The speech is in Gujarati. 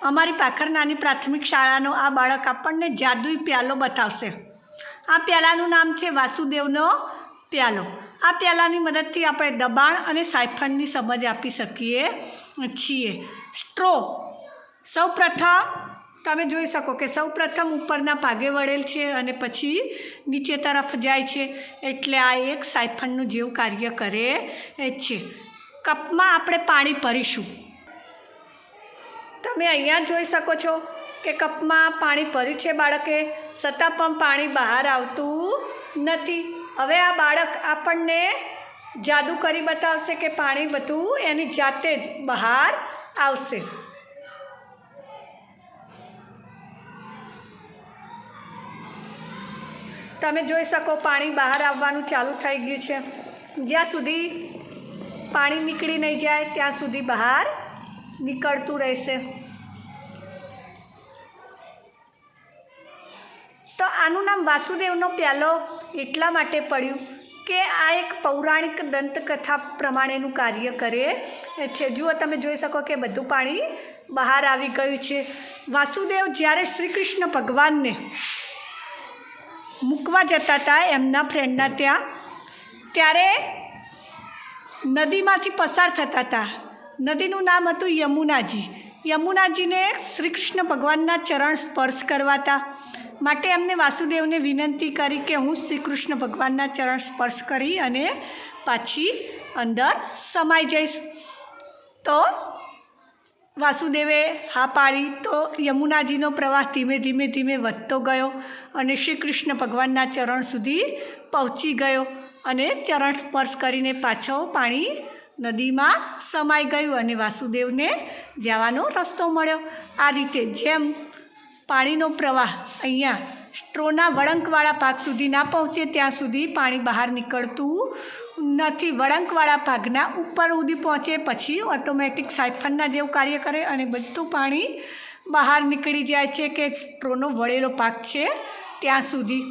અમારી પાખર નાની પ્રાથમિક શાળાનો આ બાળક આપણને જાદુઈ પ્યાલો બતાવશે। આ પ્યાલાનું નામ છે વાસુદેવનો પ્યાલો। આ પ્યાલાની મદદથી આપણે દબાણ અને સાયફનની સમજ આપી શકીએ છીએ। સ્ટ્રો સૌપ્રથમ તમે જોઈ શકો કે સૌપ્રથમ ઉપરના ભાગે વળેલ છે અને પછી નીચે તરફ જાય છે, એટલે આ એક સાયફનનું જેવું કાર્ય કરે છે। કપમાં આપણે પાણી ભરીશું। તમે અહીંયા જોઈ શકો છો કે કપમાં પાણી ભર્યું છે બાળકે, છતાં પણ પાણી બહાર આવતું નથી। હવે આ બાળક આપણને જાદુ કરી બતાવશે કે પાણી બધું એની જાતે જ બહાર આવશે। તમે જોઈ શકો પાણી બહાર આવવાનું ચાલુ થઈ ગયું છે। જ્યાં સુધી પાણી નીકળી નહીં જાય ત્યાં સુધી બહાર નીકળતું રહેશે। તો આનું નામ વાસુદેવનો પ્યાલો એટલા માટે પડ્યું કે આ એક પૌરાણિક દંતકથા પ્રમાણેનું કાર્ય કરે છે। જુઓ તમે જોઈ શકો કે બધું પાણી બહાર આવી ગયું છે। વાસુદેવ જ્યારે શ્રી કૃષ્ણ ભગવાનને મૂકવા જતા હતા એમના ફ્રેન્ડના ત્યાં, ત્યારે નદીમાંથી પસાર થતા હતા। નદીનું નામ હતું યમુનાજી। યમુનાજીને શ્રી કૃષ્ણ ભગવાનના ચરણ સ્પર્શ કરવા હતા, માટે એમને વાસુદેવને વિનંતી કરી કે હું શ્રી કૃષ્ણ ભગવાનના ચરણ સ્પર્શ કરી અને પાછી અંદર સમાઈ જઈશ। તો વાસુદેવે હા પાડી, તો યમુનાજીનો પ્રવાહ ધીમે ધીમે ધીમે વધતો ગયો અને શ્રી કૃષ્ણ ભગવાનના ચરણ સુધી પહોંચી ગયો અને ચરણ સ્પર્શ કરીને પાછો પાણી નદીમાં સમાઈ ગયું અને વાસુદેવને જવાનો રસ્તો મળ્યો। આ રીતે જેમ પાણીનો પ્રવાહ અહીંયા સ્ટ્રોના વળંકવાળા ભાગ સુધી ના પહોંચે ત્યાં સુધી પાણી બહાર નીકળતું નથી। વળંકવાળા ભાગના ઉપર સુધી પહોંચે પછી ઓટોમેટિક સાયફનના જેવું કાર્ય કરે અને બધું પાણી બહાર નીકળી જાય છે કે સ્ટ્રોનો વળેલો ભાગ છે ત્યાં સુધી।